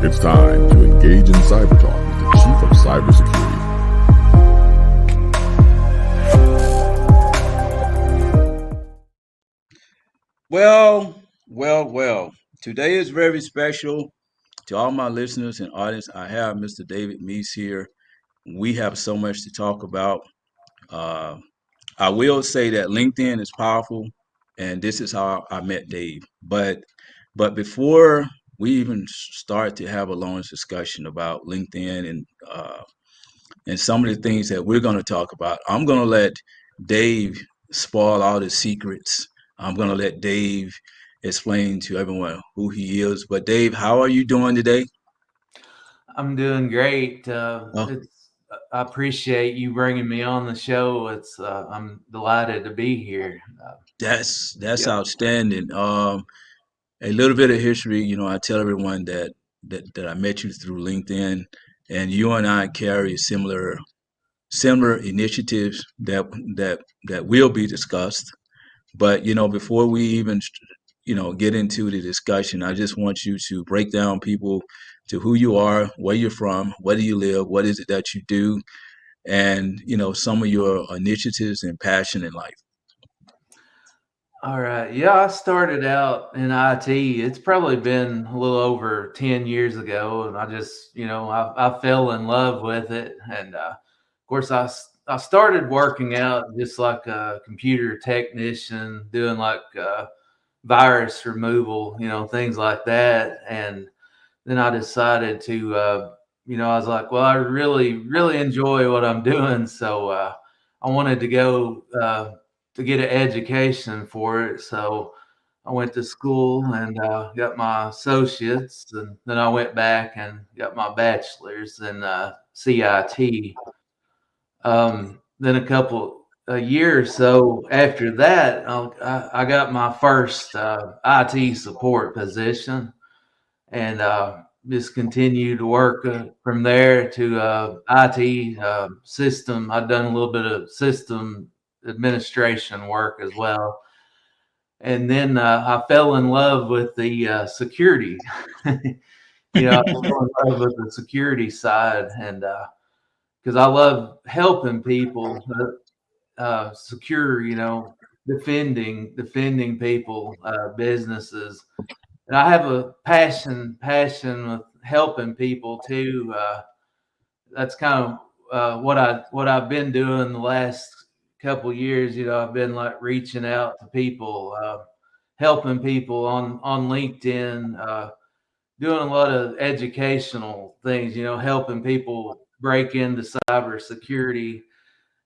It's time to engage in Cyber Talk with the Chief of Cybersecurity. Well. Today is very special to all my listeners and audience. I have Mr. David Meece here. We have so much to talk about. Uh, I will say that LinkedIn is powerful, and this is how I met Dave. But before we even start to have a long discussion about LinkedIn and some of the things that we're going to talk about, I'm going to let Dave spoil all the secrets. I'm going to let Dave explain to everyone who he is. But Dave, how are you doing today? I'm doing great. Oh, I appreciate you bringing me on the show. I'm delighted to be here. that's Yep. outstanding. A little bit of history, I tell everyone that I met you through LinkedIn, and you and I carry similar initiatives that will be discussed. But before we even get into the discussion, I just want you to break down people to who you are, where you're from, where do you live, what is it that you do, and some of your initiatives and passion in life. All right. Yeah, I started out in IT. It's probably been a little over 10 years ago. And I just, I fell in love with it. And of course, I started working out just like a computer technician, doing like virus removal, things like that. And then I decided to, I was like, well, I really enjoy what I'm doing. So I wanted to go to get an education for it. So I went to school and got my associates, and then I went back and got my bachelor's in CIT. Then a year or so after that, I got my first IT support position, and just continued to work from there to IT system. I've done a little bit of system administration work as well. And then I fell in love with the security. I fell in love with the security side, and because I love helping people secure, defending people, businesses. And I have a passion with helping people too. That's kind of what I've been doing the last couple of years. I've been like reaching out to people, helping people on LinkedIn, doing a lot of educational things. Helping people break into cybersecurity.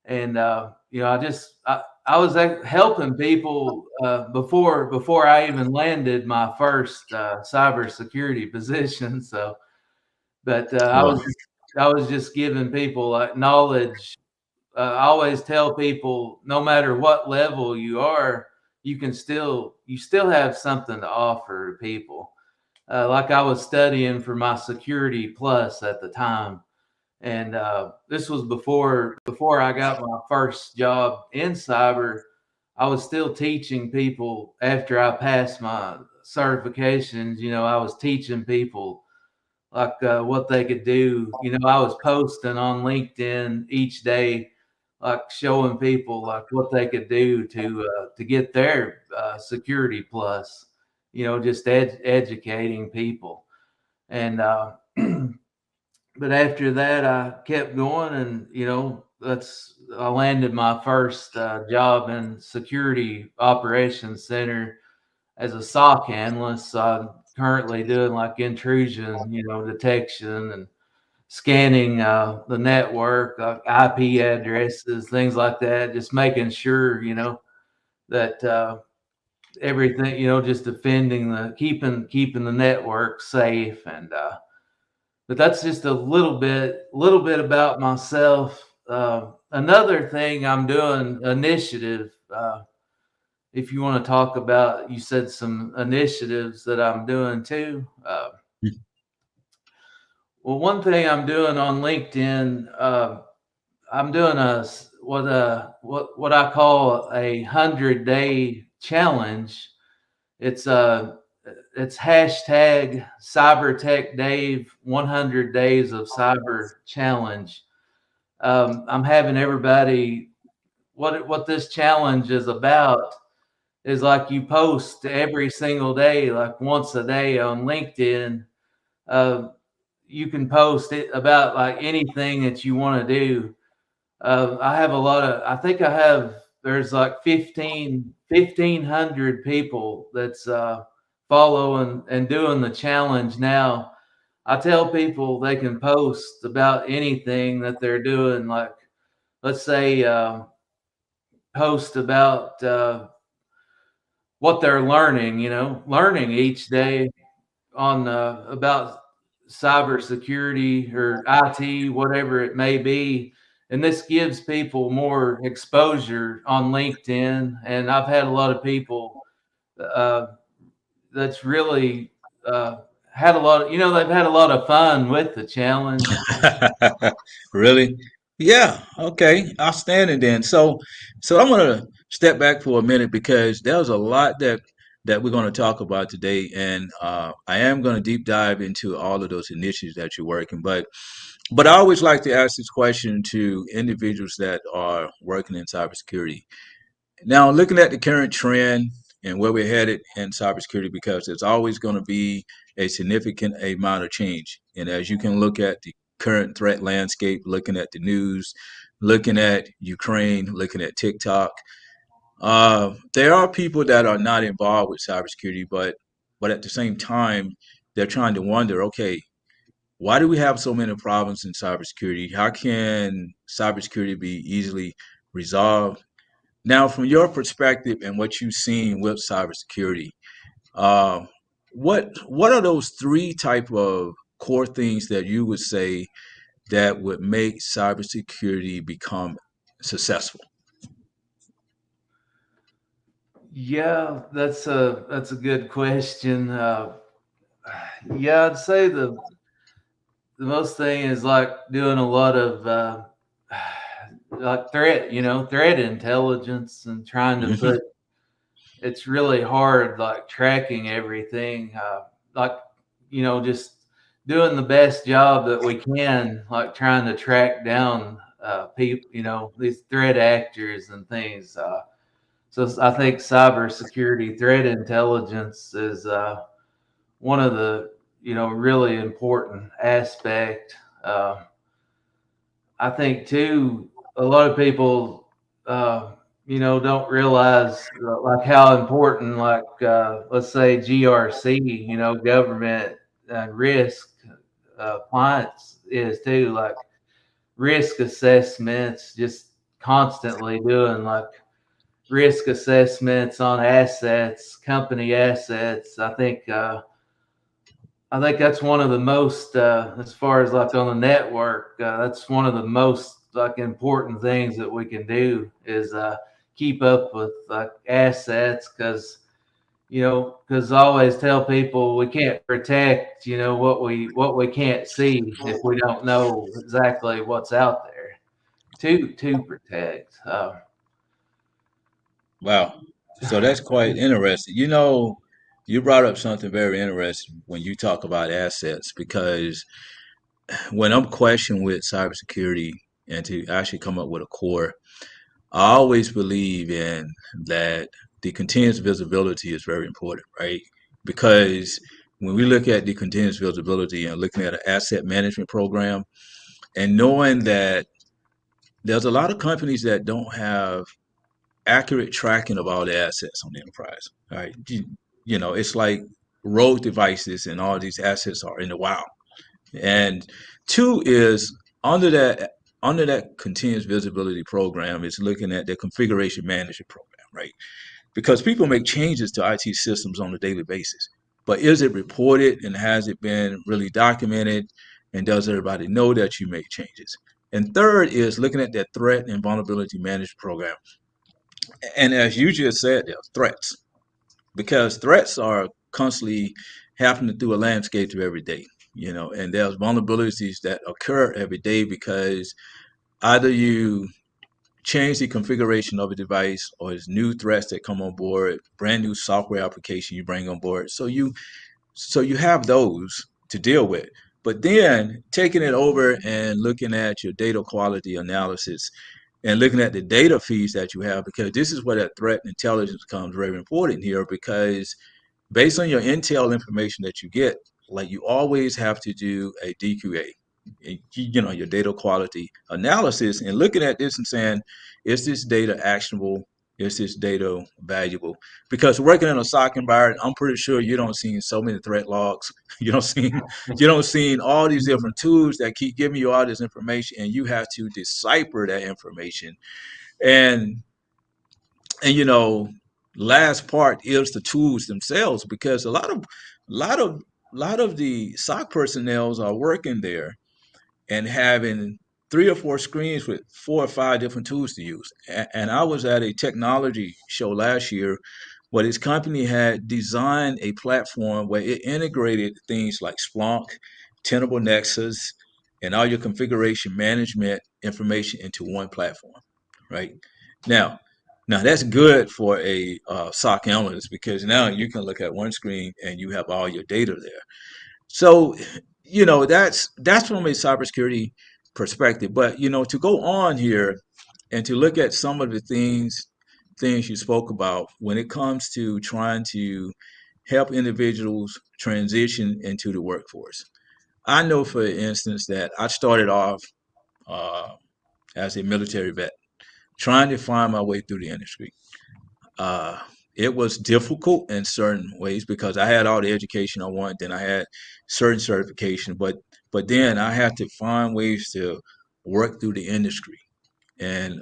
And I was helping people before I even landed my first cybersecurity position. So, but Wow. I was just giving people like knowledge. I always tell people, no matter what level you are, you still have something to offer to people. Like I was studying for my Security Plus at the time, and this was before I got my first job in cyber. I was still teaching people after I passed my certifications. I was teaching people like what they could do. I was posting on LinkedIn each day, like showing people like what they could do to get their Security Plus. Just educating people. And but after that, I kept going, and I landed my first job in Security Operations Center as a SOC analyst. So I'm currently doing like intrusion, detection and scanning the network, IP addresses, things like that. Just making sure, that everything, just defending keeping the network safe. And but that's just a little bit about myself. Another thing I'm doing initiative. If you want to talk about, you said some initiatives that I'm doing too. Well, one thing I'm doing on LinkedIn, I'm doing what I call a 100-day challenge. It's it's hashtag CyberTech Dave 100 Days of Cyber Challenge. I'm having everybody, what this challenge is about is like you post every single day, like once a day on LinkedIn. Uh, you can post it about like anything that you want to do. I have a lot of, I think I have, there's like 1,500 people that's following and doing the challenge now. I tell people they can post about anything that they're doing. Like, let's say, post about what they're learning, learning each day on about cybersecurity or IT, whatever it may be. And this gives people more exposure on LinkedIn. And I've had a lot of people uh, that's really had a lot of, they've had a lot of fun with the challenge. Really? Yeah. Okay. Outstanding then. So I'm gonna step back for a minute because there's a lot that we're going to talk about today, and I am going to deep dive into all of those initiatives that you're working. But I always like to ask this question to individuals that are working in cybersecurity. Now, looking at the current trend and where we're headed in cybersecurity, because there's always going to be a significant amount of change. And as you can look at the current threat landscape, looking at the news, looking at Ukraine, looking at TikTok, there are people that are not involved with cybersecurity, but at the same time, they're trying to wonder, okay, why do we have so many problems in cybersecurity? How can cybersecurity be easily resolved? Now, from your perspective and what you've seen with cybersecurity, uh, what are those three type of core things that you would say that would make cybersecurity become successful? Yeah, that's a good question. Yeah, I'd say the most thing is like doing a lot of like threat intelligence and trying to Hmm. put. It's really hard, like tracking everything, like just doing the best job that we can, like trying to track down people, these threat actors and things. So I think cybersecurity threat intelligence is one of the really important aspect. Uh, I think too, a lot of people, don't realize like how important, like let's say GRC, government risk clients is too. Like risk assessments, just constantly doing like risk assessments on assets, company assets. I think that's one of the most, as far as like on the network, that's one of the most like important things that we can do is keep up with like assets because I always tell people we can't protect, what we can't see if we don't know exactly what's out there to protect. Wow. So that's quite interesting. You brought up something very interesting when you talk about assets, because when I'm questioning with cybersecurity and to actually come up with a core, I always believe in that the continuous visibility is very important, right? Because when we look at the continuous visibility and looking at an asset management program and knowing that there's a lot of companies that don't have accurate tracking of all the assets on the enterprise, right? It's like rogue devices and all these assets are in the wild. And two is under that under that continuous visibility program is looking at the configuration management program, right? Because people make changes to IT systems on a daily basis. But is it reported and has it been really documented? And does everybody know that you make changes? And third is looking at that threat and vulnerability management program. And as you just said, there are threats because threats are constantly happening through a landscape of every day, and there's vulnerabilities that occur every day because either you change the configuration of a device, or there's new threats that come on board, brand new software application you bring on board. So you have those to deal with. But then taking it over and looking at your data quality analysis and looking at the data feeds that you have, because this is where that threat intelligence becomes very important here, because based on your intel information that you get, like you always have to do a DQA, your data quality analysis, and looking at this and saying, is this data actionable? Is this data valuable? Because working in a SOC environment, I'm pretty sure you don't see so many threat logs. You don't see all these different tools that keep giving you all this information, and you have to decipher that information. And and last part is the tools themselves, because lot of lot of the SOC personnel are working there and having 3 or 4 screens with 4 or 5 different tools to use. And I was at a technology show last year where this company had designed a platform where it integrated things like Splunk, Tenable Nexus, and all your configuration management information into one platform, right? Now, now that's good for a SOC analyst, because now you can look at one screen and you have all your data there. So, that's from a cybersecurity perspective. But to go on here and to look at some of the things you spoke about when it comes to trying to help individuals transition into the workforce. I know, for instance, that I started off uh, as a military vet, trying to find my way through the industry. Uh, it was difficult in certain ways because I had all the education I wanted, then I had certain certification, but then I had to find ways to work through the industry. And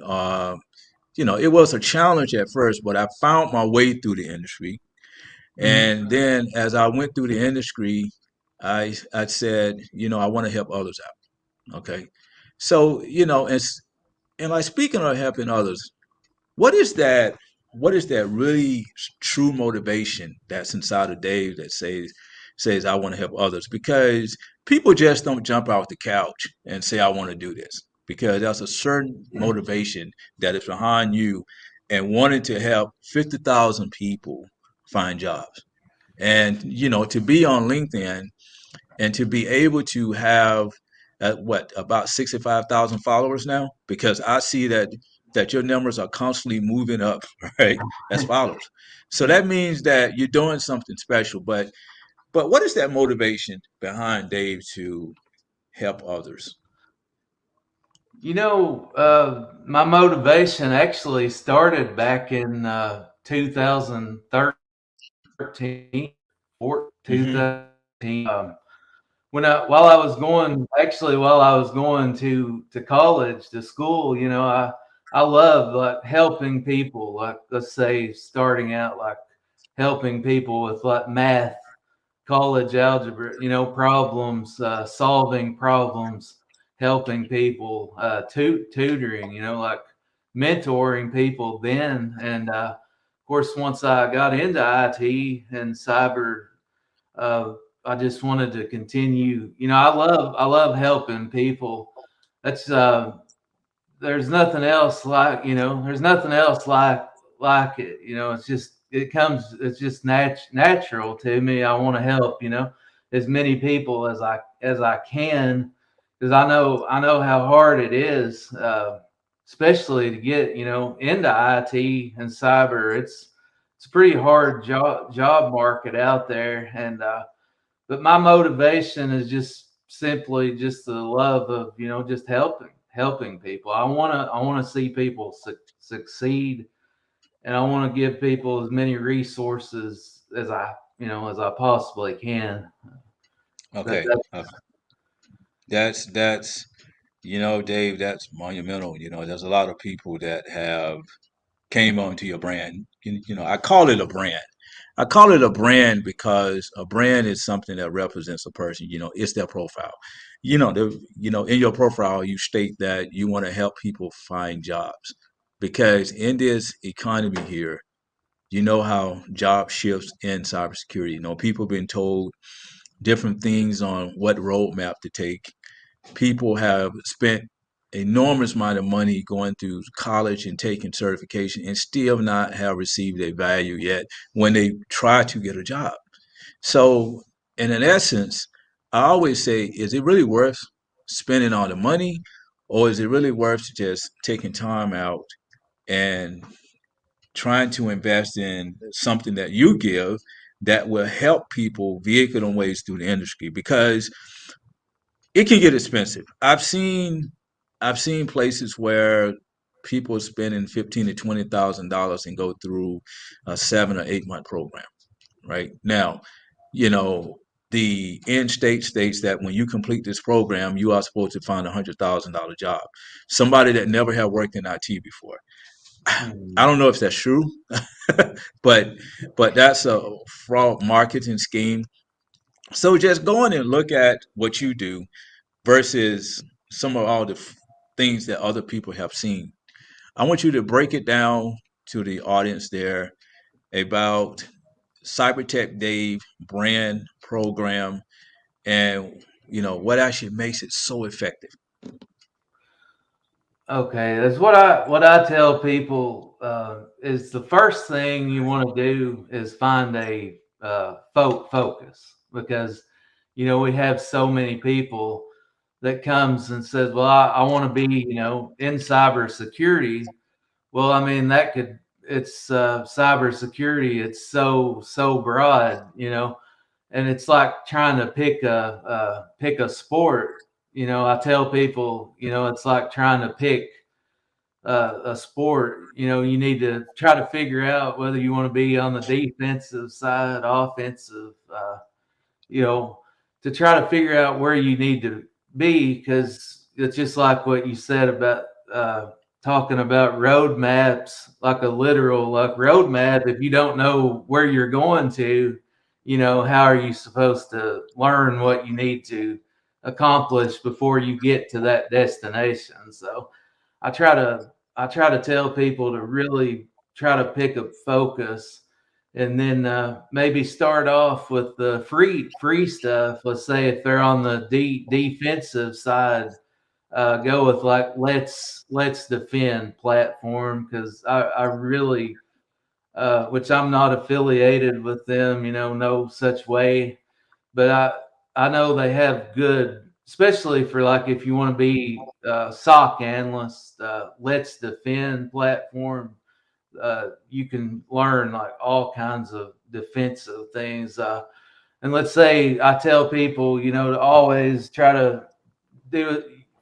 it was a challenge at first, but I found my way through the industry. And then as I went through the industry, I said, I want to help others out. Okay. So, and like, speaking of helping others, what is that? What is that really true motivation that's inside of Dave that says I want to help others? Because people just don't jump out the couch and say I want to do this, because there's a certain motivation that is behind you and wanting to help 50,000 people find jobs. And to be on LinkedIn and to be able to have about 65,000 followers now, because I see that your numbers are constantly moving up, right? As followers. So that means that you're doing something special. But what is that motivation behind Dave to help others? My motivation actually started back in 2013 or Hmm. 2013. While I was going to college, to school, I love like helping people, like, let's say, starting out, like helping people with like math, college algebra, problems, solving problems, helping people, tutoring, like mentoring people then. And of course, once I got into IT and cyber, uh, I just wanted to continue. I love helping people. That's there's nothing else like it. It's just natural to me. I want to help, as many people as I can, because I know how hard it is, especially to get, into IT and cyber. It's a pretty hard job market out there. And but my motivation is just simply just the love of, just helping people. I want to see people succeed, and I want to give people as many resources as I possibly can. That, Okay. that That's Dave, that's monumental. There's a lot of people that have came onto your brand. I call it a brand. I call it a brand because a brand is something that represents a person. It's their profile. In your profile, you state that you want to help people find jobs, because in this economy here, you know how job shifts in cybersecurity. People have been told different things on what roadmap to take. People have spent enormous amount of money going through college and taking certification and still not have received a value yet when they try to get a job. So, in an essence, I always say, is it really worth spending all the money, or is it really worth just taking time out and trying to invest in something that you give that will help people vehicle and ways through the industry? Because it can get expensive. I've seen places where people are spending 15 to 20 thousand dollars and go through a 7 or 8 month program. Right now, you know, the end state states that when you complete this program, you are supposed to find $100,000 job. Somebody that never had worked in IT before. I don't know if that's true, but that's a fraud marketing scheme. So just go in and look at what you do versus some of all the things that other people have seen. I want you to break it down to the audience there about CyberTech Dave brand program and what actually makes it so effective. Okay, that's what I tell people is the first thing you want to do is find a focus, because we have so many people that comes and says, well, I want to be in cybersecurity. Well, I mean, it's cybersecurity. It's so broad, and it's like trying to pick a sport. I tell people, it's like trying to pick a sport. You need to try to figure out whether you want to be on the defensive side, offensive. You know, to try to figure out where you need to be, because it's just like what you said about talking about roadmaps, like a literal like roadmap. If you don't know where you're going to, how are you supposed to learn what you need to accomplish before you get to that destination? So I try to tell people to really try to pick a focus, and then maybe start off with the free stuff. Let's say if they're on the defensive side, go with like let's defend platform, because I really which I'm not affiliated with them, no such way, but I know they have good, especially for like if you want to be SOC analyst, let's defend platform. You can learn like all kinds of defensive things. And let's say I tell people, to always try to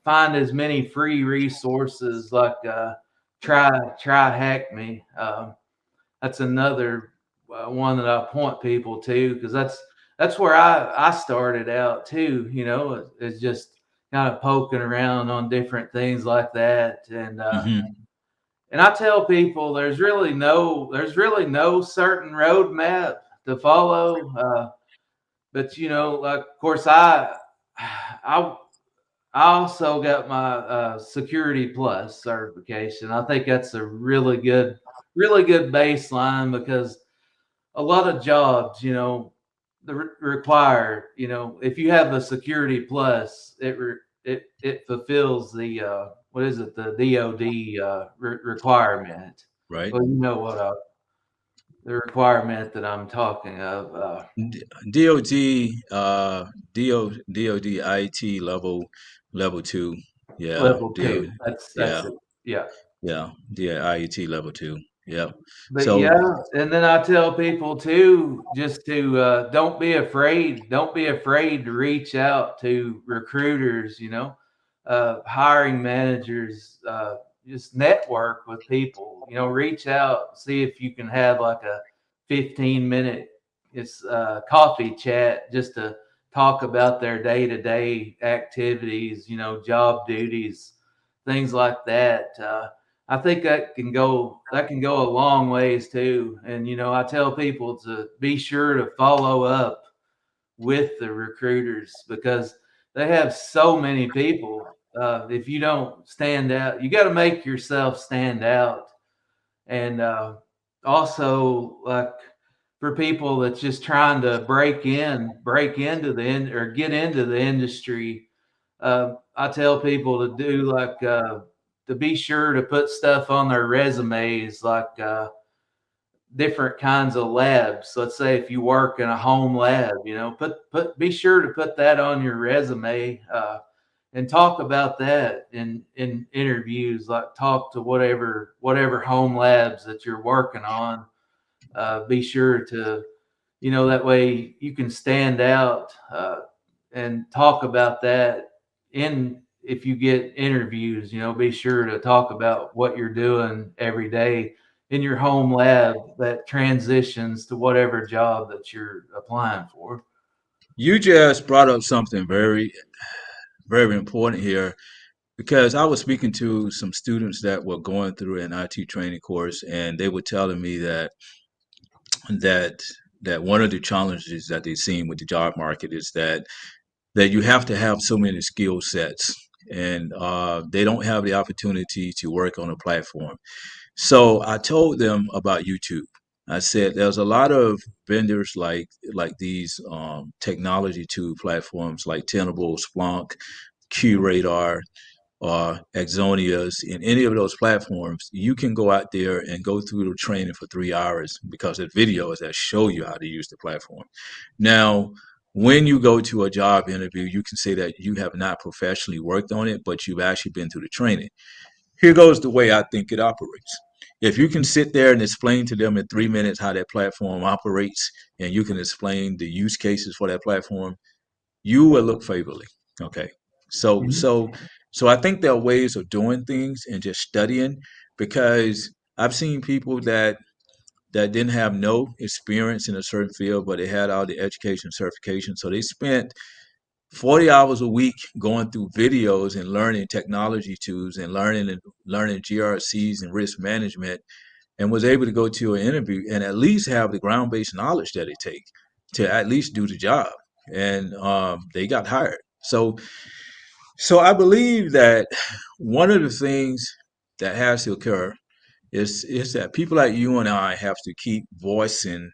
find as many free resources, like try hack me. That's another one that I point people to, because that's where I started out too. It's just kind of poking around on different things like that, and I tell people there's really no certain roadmap to follow. But like of course I also got my Security Plus certification. I think that's a really good baseline, because a lot of jobs, require, if you have a Security Plus, it fulfills the what is it, the DoD requirement. Right. Well, the requirement that I'm talking of. DOD, DOD IT level 2. Yeah. Level DO, two. That's yeah. it. Yeah. Yeah. IET level 2. Yeah. But So, yeah, and then I tell people too, just to don't be afraid. Don't be afraid to reach out to recruiters. Hiring managers. Just network with people. Reach out, see if you can have like a 15-minute coffee chat, just to talk about their day-to-day activities. Job duties, things like that. I think that can go a long ways too. And I tell people to be sure to follow up with the recruiters, because they have so many people. If you don't stand out, you got to make yourself stand out. And also, like for people that's just trying to break into the or get into the industry, I tell people to do like to be sure to put stuff on their resumes, like different kinds of labs. Let's say if you work in a home lab, be sure to put that on your resume, and talk about that in interviews. Like talk to whatever home labs that you're working on. Be sure to, that way you can stand out, and talk about that if you get interviews. Be sure to talk about what you're doing every day in your home lab that transitions to whatever job that you're applying for. You just brought up something very, very important here because I was speaking to some students that were going through an IT training course, and they were telling me that that one of the challenges that they've seen with the job market is that you have to have so many skill sets, and they don't have the opportunity to work on a platform. So I told them about YouTube. I said there's a lot of vendors like these technology tool platforms like Tenable, Splunk, QRadar, or Exonias. In any of those platforms, you can go out there and go through the training for 3 hours because of videos that show you how to use the platform. Now, when you go to a job interview, you can say that you have not professionally worked on it, but you've actually been through the training. Here goes the way I think it operates. If you can sit there and explain to them in 3 minutes how that platform operates, and you can explain the use cases for that platform, you will look favorably. Okay. So Mhm. so so I think there are ways of doing things and just studying, because I've seen people that didn't have no experience in a certain field, but they had all the education certification. So they spent 40 hours a week going through videos and learning technology tools and learning GRCs and risk management, and was able to go to an interview and at least have the ground-based knowledge that it takes to at least do the job. And they got hired. So I believe that one of the things that has to occur is that people like you and I have to keep voicing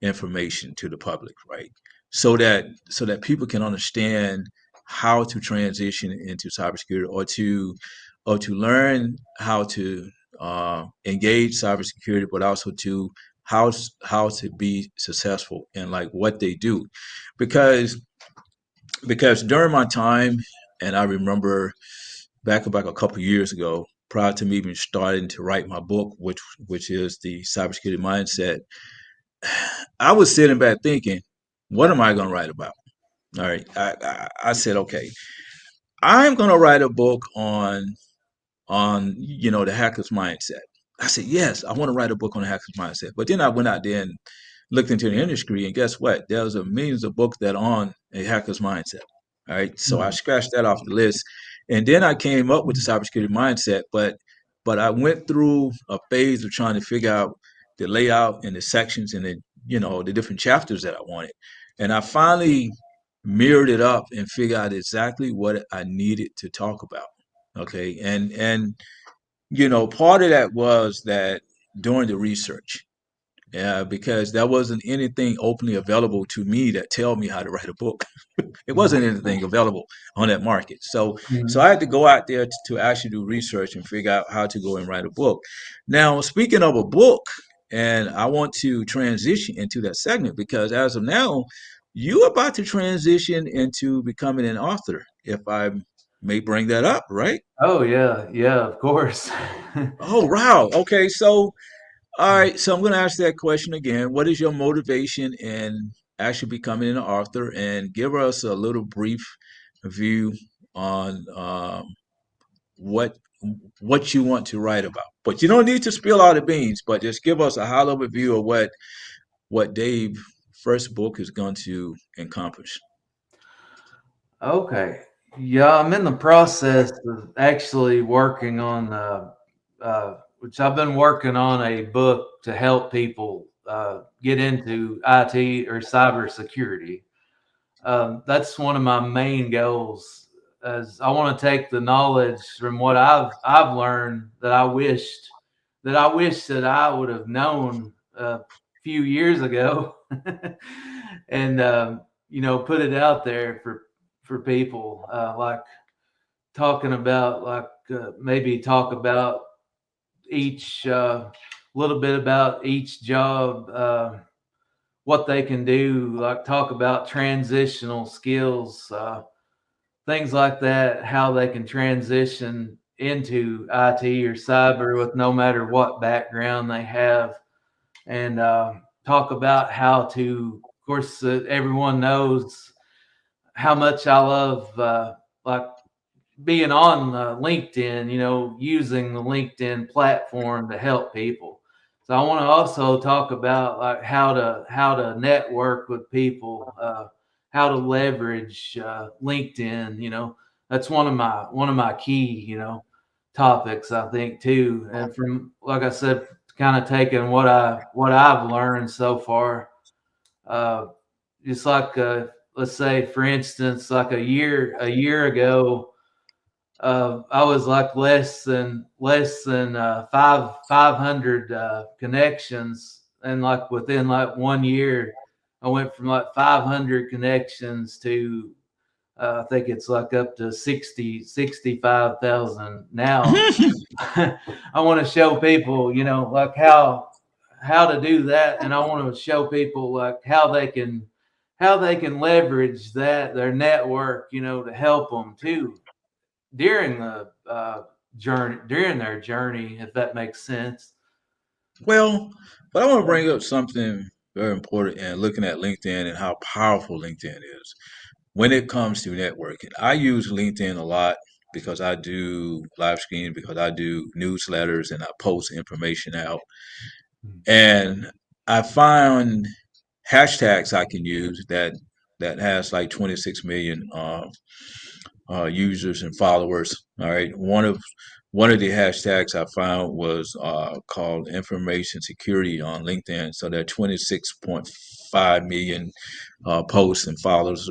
information to the public, right? So that people can understand how to transition into cybersecurity, or to learn how to engage cybersecurity, but also to how to be successful in like what they do, because during my time, and I remember back a couple of years ago, prior to me even starting to write my book, which is the cybersecurity mindset, I was sitting back thinking, what am I going to write about? All right, I said, okay, I'm going to write a book on the hacker's mindset. I said, yes, I want to write a book on the hacker's mindset. But then I went out there and looked into the industry, and guess what? There's a millions of books that are on a hacker's mindset. All right, so I Mhm. scratched that off the list, and then I came up with the cybersecurity mindset. But I went through a phase of trying to figure out the layout and the sections and the different chapters that I wanted, and I finally mirrored it up and figured out exactly what I needed to talk about. Okay, and part of that was that during the research, yeah, because there wasn't anything openly available to me that tell me how to write a book. It wasn't anything available on that market. So Mhm. I had to go out there to actually do research and figure out how to go and write a book. Now, speaking of a book, and I want to transition into that segment because as of now, you're about to transition into becoming an author, if I may bring that up, right? Oh yeah, yeah, of course. Oh, wow. Okay, so all right, so I'm going to ask that question again. What is your motivation in actually becoming an author? And give us a little brief view on what what you want to write about. But you don't need to spill all the beans, but just give us a high level view of what Dave's first book is going to encompass. Okay. Yeah, I'm in the process of actually working on, which I've been working on a book to help people get into IT or cybersecurity. That's one of my main goals. As I want to take the knowledge from what I've learned that I would have known a few years ago, and put it out there for people. Like talking about like maybe talk about each little bit about each job, what they can do, like talk about transitional skills, things like that, how they can transition into IT or cyber with no matter what background they have, and talk about how to, of course, everyone knows how much I love like being on LinkedIn, using the LinkedIn platform to help people. So I want to also talk about like how to network with people, how to leverage LinkedIn. That's one of my key topics, I think, too. And from, like I said, kind of taking what I've learned so far. Uh, just like let's say, for instance, like a year ago, I was like less than 500 connections, and like within like 1 year, I went from like 500 connections to I think it's like up to 65,000 now. I want to show people, like how to do that, and I want to show people like how they can leverage their network, to help them too during the during their journey, if that makes sense. Well, but I want to bring up something very important and looking at LinkedIn and how powerful LinkedIn is when it comes to networking. I use LinkedIn a lot because I do live stream, because I do newsletters and I post information out. And I found hashtags I can use that has like 26 million users and followers. All right, one of the hashtags I found was called information security on LinkedIn. So there are 26.5 million posts and followers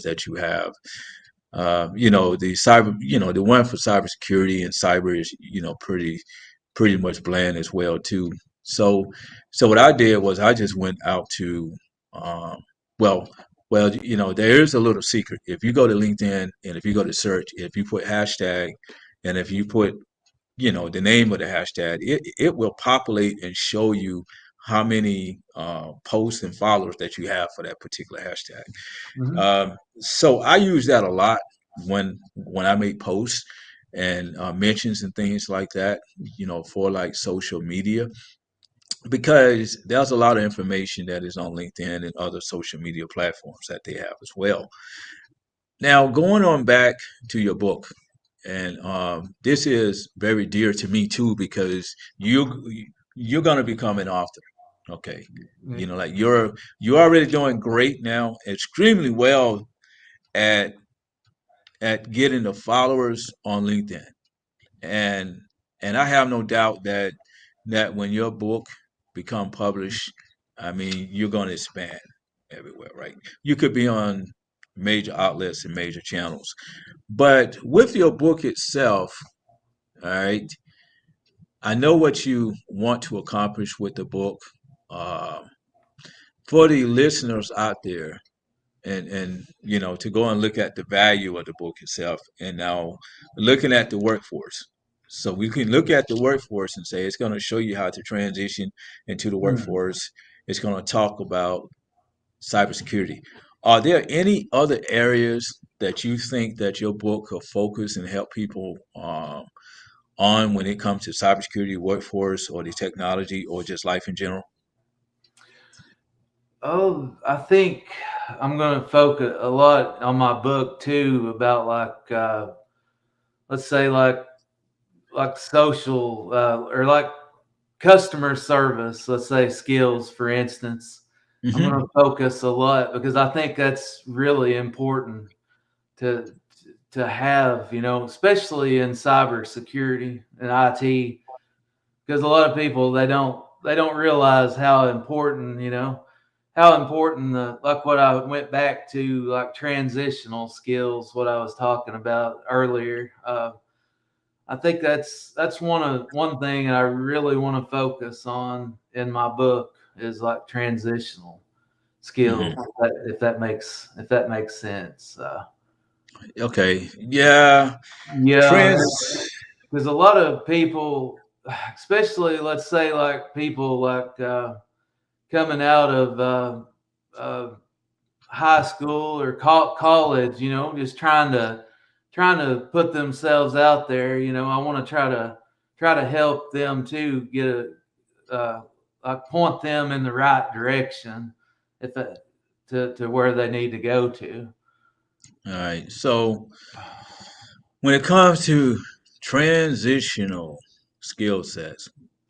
that you have. The cyber, the one for cybersecurity and cyber is, pretty much bland as well too. So, so what I did was I just went out to, um, well, there is a little secret. If you go to LinkedIn and if you go to search, if you put hashtag, and if you put, the name of the hashtag, it will populate and show you how many posts and followers that you have for that particular hashtag. Mhm. So I use that a lot when I make posts and mentions and things like that, for like social media, because there's a lot of information that is on LinkedIn and other social media platforms that they have as well. Now, going on back to your book, and this is very dear to me too because you're gonna become an author. Okay, Yeah. like you're already doing great now, extremely well at getting the followers on LinkedIn, and I have no doubt that when your book become published, I mean you're going to expand everywhere, right? You could be on major outlets and major channels, but with your book itself, all right, I know what you want to accomplish with the book. Uh, for the listeners out there, and to go and look at the value of the book itself, and now looking at the workforce, so we can look at the workforce and say it's going to show you how to transition into the Mm. workforce. It's going to talk about cybersecurity. Are there any other areas that you think that your book could focus and help people on when it comes to cybersecurity, workforce, or the technology, or just life in general? Oh, I think I'm going to focus a lot on my book too about like let's say like social or like customer service, let's say skills, for instance. I'm going Hmm. to focus a lot because I think that's really important to to have, especially in cybersecurity and IT, because a lot of people they don't realize how important, the like what I went back to, like transitional skills, what I was talking about earlier. I think that's one thing I really want to focus on in my book is like transitional skills. Hmm. If that makes sense. Okay. Yeah. Yeah, Trends. because a lot of people, especially let's say like people like coming out of high school or college, just trying to put themselves out there. I want to try to help them to get like point them in the right direction, if it, to where they need to go to. All right. So when it comes to transitional skill sets,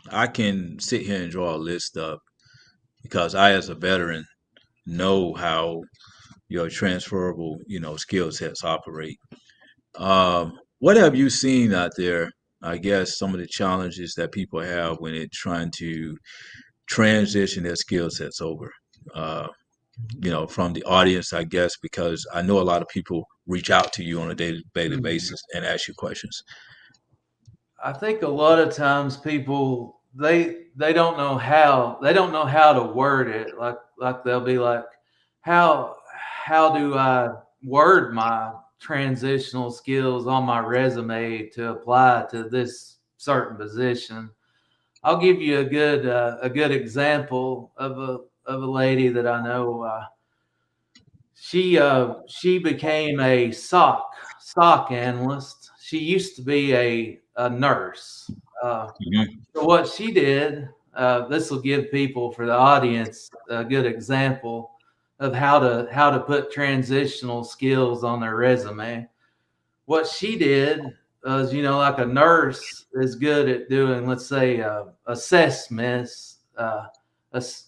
I can sit here and draw a list up because I, as a veteran, know how your transferable, skill sets operate. What have you seen out there? I guess some of the challenges that people have when they're trying to transition their skill sets over. Uh, from the audience, I guess, because I know a lot of people reach out to you on a daily Mhm. basis and ask you questions. I think a lot of times people they don't know how to word it. Like they'll be like, how do I word my transitional skills on my resume to apply to this certain position? I'll give you a good example of a lady that I know. She became a SOC analyst. She used to be a nurse. Mhm. So what she did, this will give people for the audience a good example of how to put transitional skills on their resume. What she did was, like a nurse is good at doing, let's say, assessments,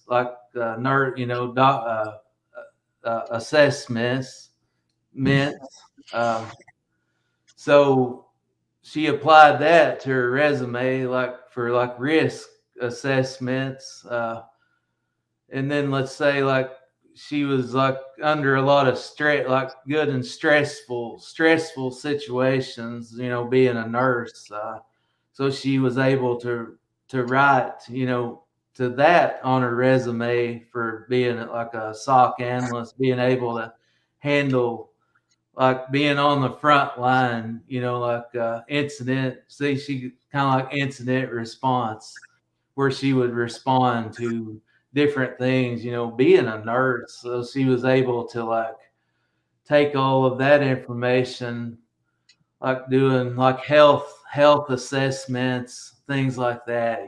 like nurse, assessments meant. Uh, so she applied that to her resume, like for like risk assessments. And then let's say like she was like under a lot of stress, like good and stressful situations, being a nurse. So she was able to write, to that on her resume for being like a SOC analyst, being able to handle like being on the front line, like incident. See, she kind of like incident response, where she would respond to different things. Being a nurse, so she was able to like take all of that information, like doing like health assessments, things like that.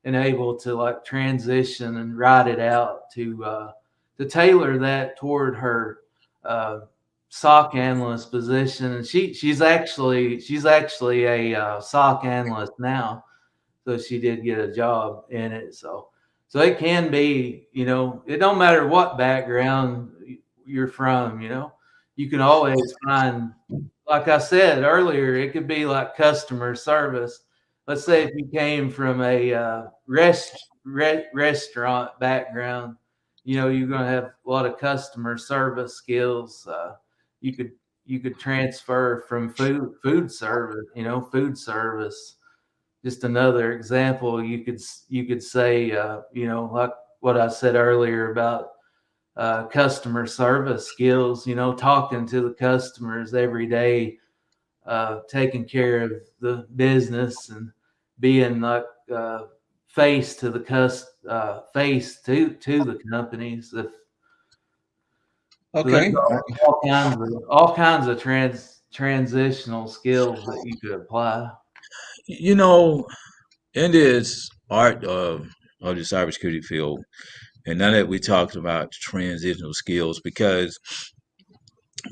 And able to like transition and write it out to tailor that toward her uh, SOC analyst position. And she's actually a SOC analyst now, so she did get a job in it. So it can be, it don't matter what background you're from. You can always find, like I said earlier, it could be like customer service. Let's say if you came from a restaurant background, you're going to have a lot of customer service skills. You could you could transfer from food service. Just another example, you could say, like what I said earlier about customer service skills. Talking to the customers every day, taking care of the business and being like face to the face to the companies. So there's Okay. all kinds of transitional skills that you could apply. You know, in this art of the cybersecurity field, and now that we talked about transitional skills, because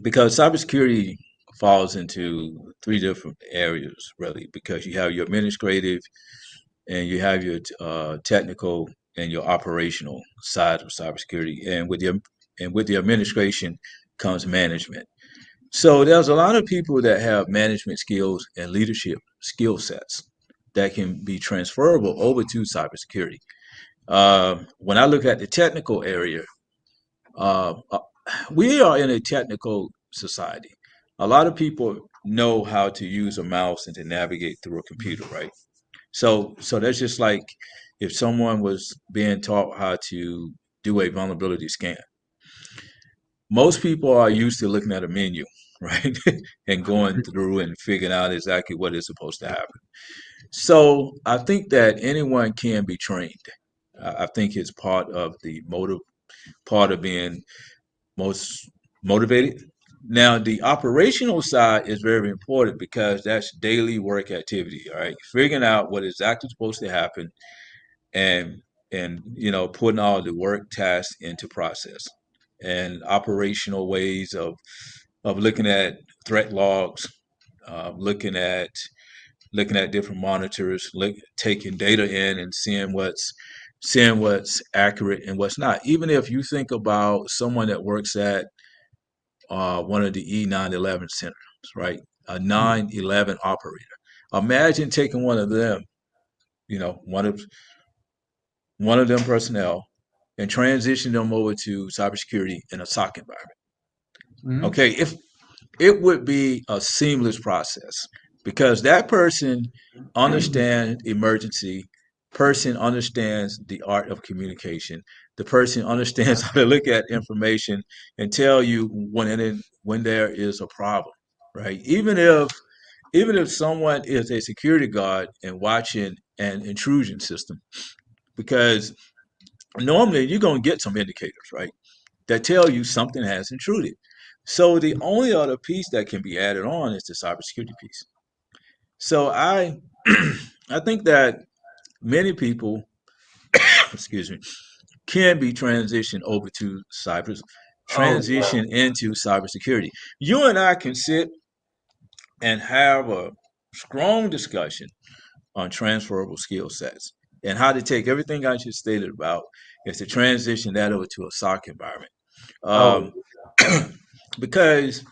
cybersecurity falls into three different areas, really, because you have your administrative and you have your technical and your operational side of cybersecurity, and with the administration comes management. So there's a lot of people that have management skills and leadership skill sets that can be transferable over to cybersecurity. When I look at the technical area, uh, uh, we are in a technical society. A lot of people know how to use a mouse and to navigate through a computer, right? So that's just like if someone was being taught how to do a vulnerability scan. Most people are used to looking at a menu, right? And going through and figuring out exactly what is supposed to happen. So I think that anyone can be trained. I think it's part of the motive, part of being most motivated. Now, the operational side is very important because that's daily work activity, all right? Figuring out what exactly supposed to happen and putting all the work tasks into process and operational ways of looking at threat logs, looking at different monitors, taking data in and seeing what's accurate and what's not. Even if you think about someone that works at one of the E911 centers, right? A 911 operator. Imagine taking one of them, one of them personnel, and transition them over to cybersecurity in a SOC environment. Mm-hmm. Okay, if it would be a seamless process because that person understands emergency, person understands the art of communication, the person understands how to look at information and tell you when there is a problem, right? Even if someone is a security guard and watching an intrusion system, because normally you're going to get some indicators, right, that tell you something has intruded. So the only other piece that can be added on is the cybersecurity piece. So I think that many people, excuse me, can be transitioned over to Oh, yeah. transition into cybersecurity. You and I can sit and have a strong discussion on transferable skill sets and how to take everything I just stated about is to transition that over to a SOC environment. Oh, Um, because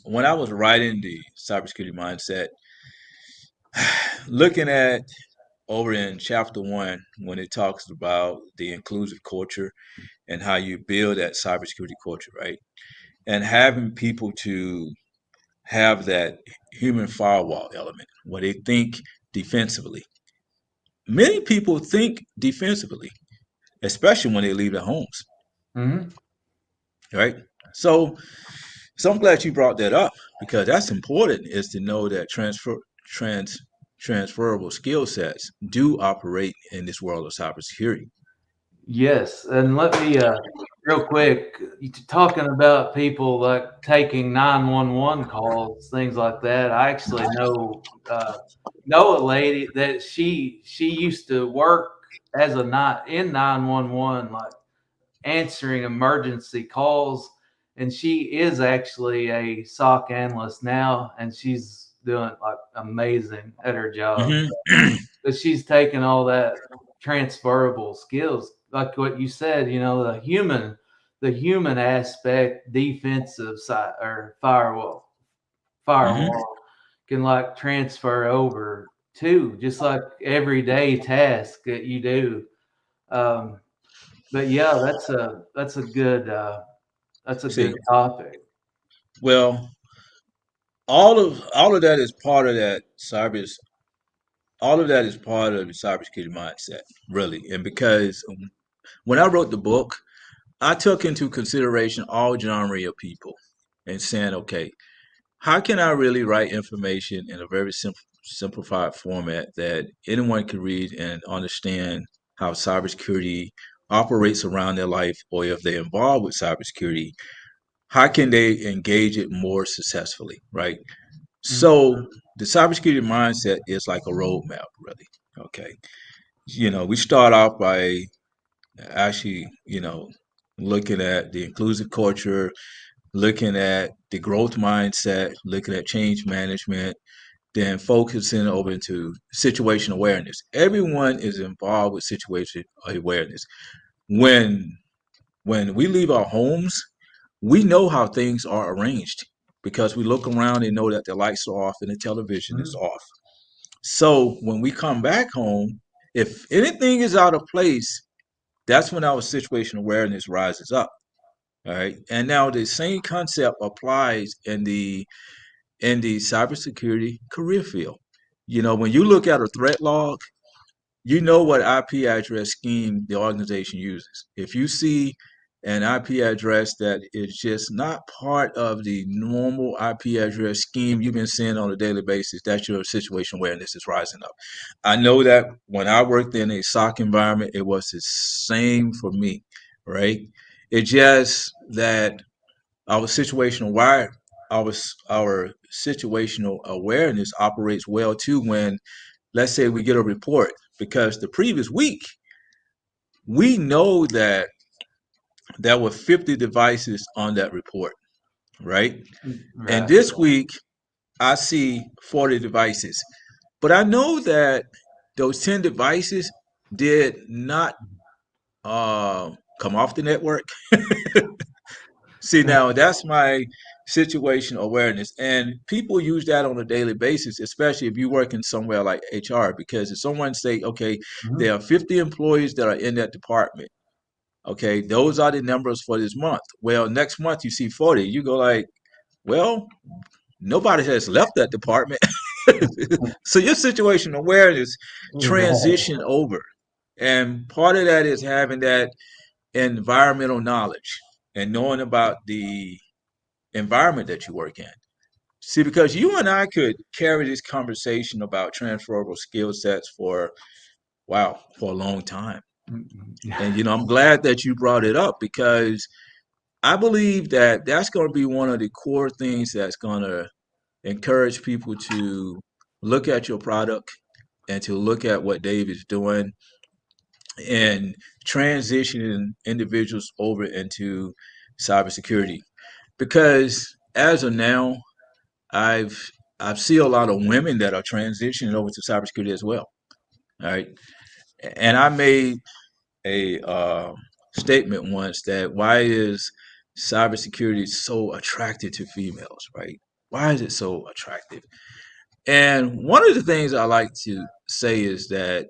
when I was writing the cybersecurity mindset, looking at over in chapter one, when it talks about the inclusive culture and how you build that cybersecurity culture, right? And having people to have that human firewall element where they think defensively. Many people think defensively, especially when they leave their homes, mm-hmm. right? So I'm glad you brought that up because that's important is to know that transferable skill sets do operate in this world of cybersecurity. Yes, and let me real quick, talking about people like taking 911 calls, things like that. I actually know a lady that she used to work as a night in 911, like answering emergency calls, and she is actually a SOC analyst now, and she's doing like amazing at her job. Hmm. But she's taken all that transferable skills, like what you said, the human aspect, defensive side or Hmm. firewall can like transfer over too, just like everyday task that you do. Um, but yeah, that's a good See, topic. well, all of that is part of that all of that is part of the cybersecurity mindset, really. And because when I wrote the book, I took into consideration all genre of people and saying, okay, how can I really write information in a very simplified format that anyone can read and understand how cybersecurity operates around their life, or if they're involved with cybersecurity, how can they engage it more successfully, right? Mhm. So the cybersecurity mindset is like a roadmap, really. Okay. We start off by actually, looking at the inclusive culture, looking at the growth mindset, looking at change management, then focusing over into situation awareness. Everyone is involved with situation awareness. When when we leave our homes, we know how things are arranged because we look around and know that the lights are off and the television is Mhm. off. So when we come back home, if anything is out of place, that's when our situation awareness rises up. All right. And now the same concept applies in the cybersecurity career field. When you look at a threat log, you know what IP address scheme the organization uses. If you see an IP address that is just not part of the normal IP address scheme you've been seeing on a daily basis, that's your situation awareness is rising up. I know that when I worked in a SOC environment, it was the same for me, right? It's just that our situational wire, our situational awareness operates well too when, let's say, we get a report because the previous week we know that there were 50 devices on that report, right? And Right. this week, I see 40 devices. But I know that those 10 devices did not come off the network. See, now that's my situation awareness. And people use that on a daily basis, especially if you work in somewhere like HR, because if someone say, okay, Mhm. there are 50 employees that are in that department. Okay, those are the numbers for this month. Well, next month you see 40. You go like, well, nobody has left that department. So your situation awareness Right. transition over. And part of that is having that environmental knowledge and knowing about the environment that you work in. See, because you and I could carry this conversation about transferable skill sets for, wow, for a long time. And, I'm glad that you brought it up because I believe that that's going to be one of the core things that's going to encourage people to look at your product and to look at what Dave is doing and transitioning individuals over into cybersecurity. Because as of now, I've I've seen a lot of women that are transitioning over to cybersecurity as well. All right, and I made a statement once that why is cybersecurity so attractive to females, right? Why is it so attractive? And one of the things I like to say is that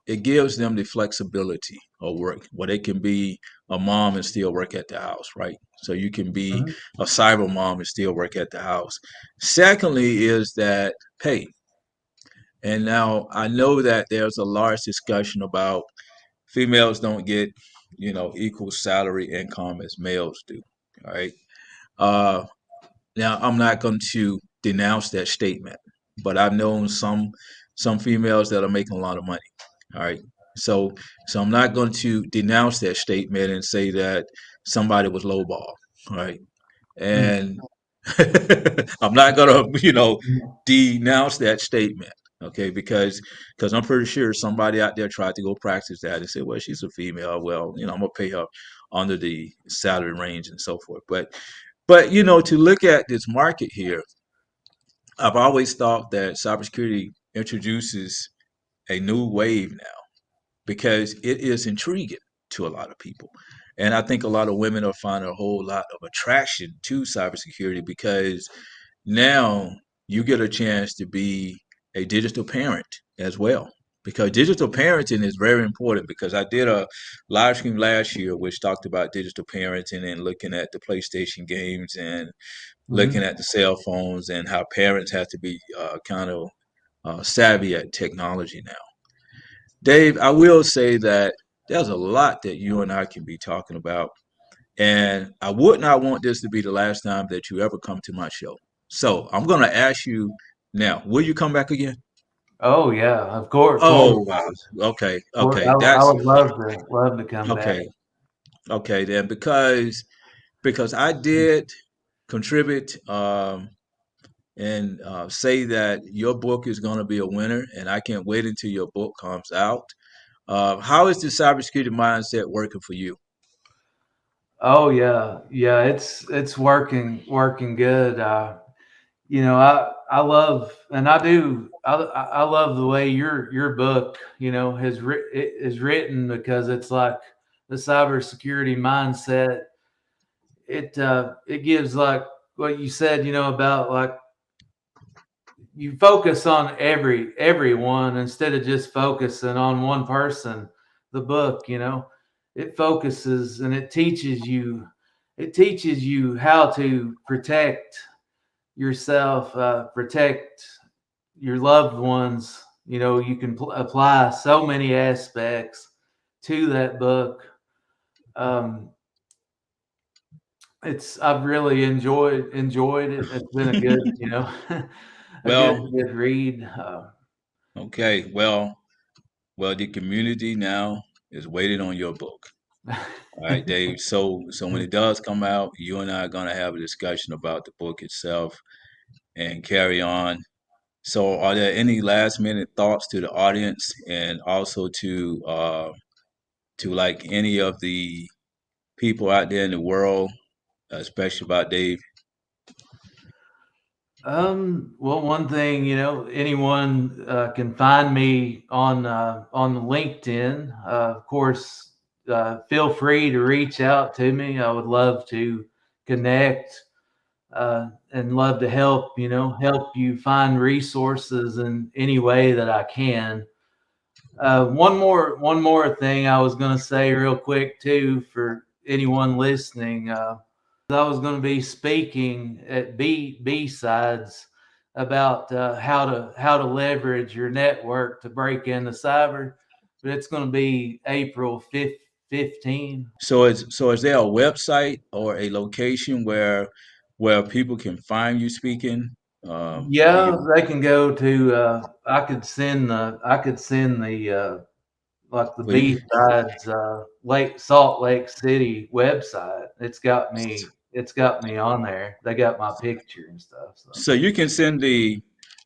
it gives them the flexibility of work where they can be a mom and still work at the house, right? So you can be Mhm. a cyber mom and still work at the house. Secondly, is that pay. And now I know that there's a large discussion about females don't get, equal salary income as males do. All right. Uh, Now I'm not going to denounce that statement, but I've known some females that are making a lot of money. All right. So I'm not going to denounce that statement and say that somebody was lowball. All right. Mm. And I'm not gonna, denounce that statement, okay? Because I'm pretty sure somebody out there tried to go practice that and say, well, she's a female. Well, I'm gonna pay her under the salary range and so forth. But to look at this market here, I've always thought that cybersecurity introduces a new wave now because it is intriguing to a lot of people. And I think a lot of women are finding a whole lot of attraction to cybersecurity because now you get a chance to be a digital parent as well. Because digital parenting is very important because I did a live stream last year which talked about digital parenting and looking at the PlayStation games and looking Mhm. at the cell phones and how parents have to be kind of savvy at technology now. Dave, I will say that there's a lot that you and I can be talking about, and I would not want this to be the last time that you ever come to my show. So I'm going to ask you now, will you come back again? Oh yeah, of course. Oh, wow. Okay, I okay. That's would love to come back. okay. Okay, then because I did contribute and say that your book is going to be a winner, and I can't wait until your book comes out. How is the cybersecurity mindset working for you? Oh yeah, yeah. It's working good. I love and I do. I love the way your book is written because it's like the cybersecurity mindset. It gives like what you said. About like you focus on everyone instead of just focusing on one person. The book, it focuses and it teaches you how to protect yourself, protect your loved ones. You can apply so many aspects to that book. I've really enjoyed it. It's been a good, a Well, good read. okay. Well, the community now is waiting on your book. All right, Dave. So when it does come out, you and I are gonna have a discussion about the book itself and carry on. So, are there any last minute thoughts to the audience, and also to like any of the people out there in the world, especially about Dave? Well, one thing, anyone can find me on LinkedIn. Of course, feel free to reach out to me. I would love to connect and love to help you find resources in any way that I can. One more thing I was going to say real quick too for anyone listening. I was going to be speaking at B-Sides about how to leverage your network to break into cyber, but it's going to be April 15. So is there a website or a location where people can find you speaking? Do Yeah, you? they can go to. I could send the like the Well, you, B-Sides Salt Lake City website. It's got me on there. They got my picture and stuff. So so you can send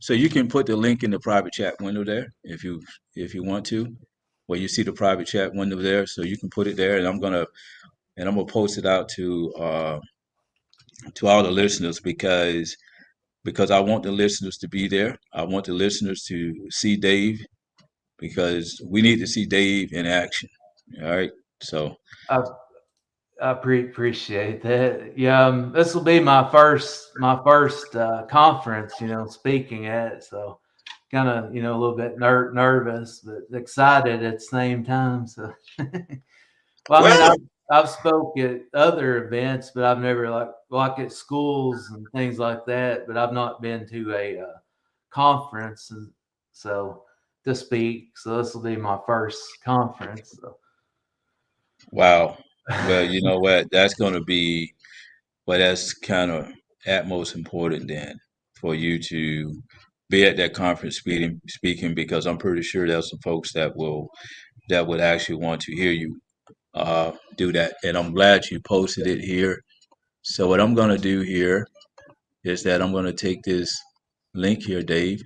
so you can put the link in the private chat window there if you want to, where you see the private chat window there. So you can put it there, and I'm gonna post it out to all the listeners because I want the listeners to be there. I want the listeners to see Dave because we need to see Dave in action. All right. So I appreciate that. Yeah, this will be my first conference, speaking at. So kind of, a little bit nervous, but excited at the same time. So, well, I mean, well, I've spoke at other events, but I've never like at schools and things like that. But I've not been to a conference, and so to speak. So this will be my first conference. So. wow. Well, you know what? That's gonna be well, that's kind of at most important then for you to be at that conference speaking because I'm pretty sure there's some folks that would actually want to hear you do that. And I'm glad you posted it here. So what I'm gonna do here is that I'm gonna take this link here, Dave,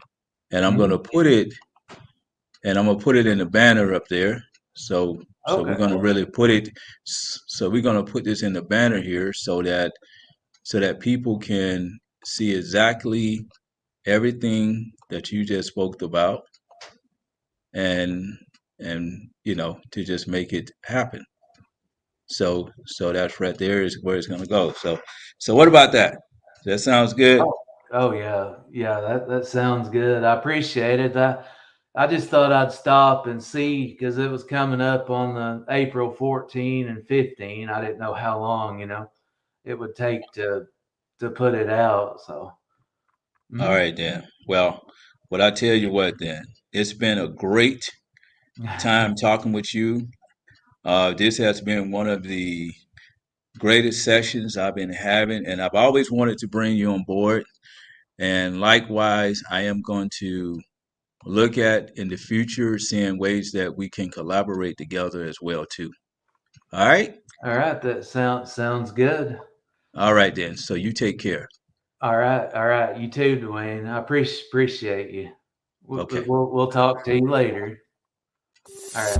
and I'm Mhm. gonna put it in the banner up there. So we're Okay. gonna really put it. So we're gonna put this in the banner here so that people can see exactly everything that you just spoke about and to just make it happen. So that's right there is where it's gonna go. So what about that? That sounds good. Oh yeah, yeah. That sounds good. I appreciate it. I just thought I'd stop and see because it was coming up on the April 14 and 15. I didn't know how long it would take to put it out. So All right then. Well, what I tell you what then, it's been a great time talking with you. This has been one of the greatest sessions I've been having, and I've always wanted to bring you on board. And likewise, I am going to look at in the future, seeing ways that we can collaborate together as well too. All right? all right, that sounds good. All right then. So you take care. All right. You too, Dewayne. I appreciate you. Okay. We'll talk to you later. All right.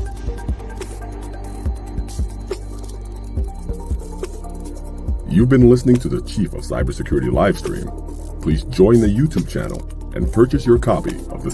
You've been listening to the Chief of Cybersecurity Livestream. Please join the YouTube channel and purchase your copy of the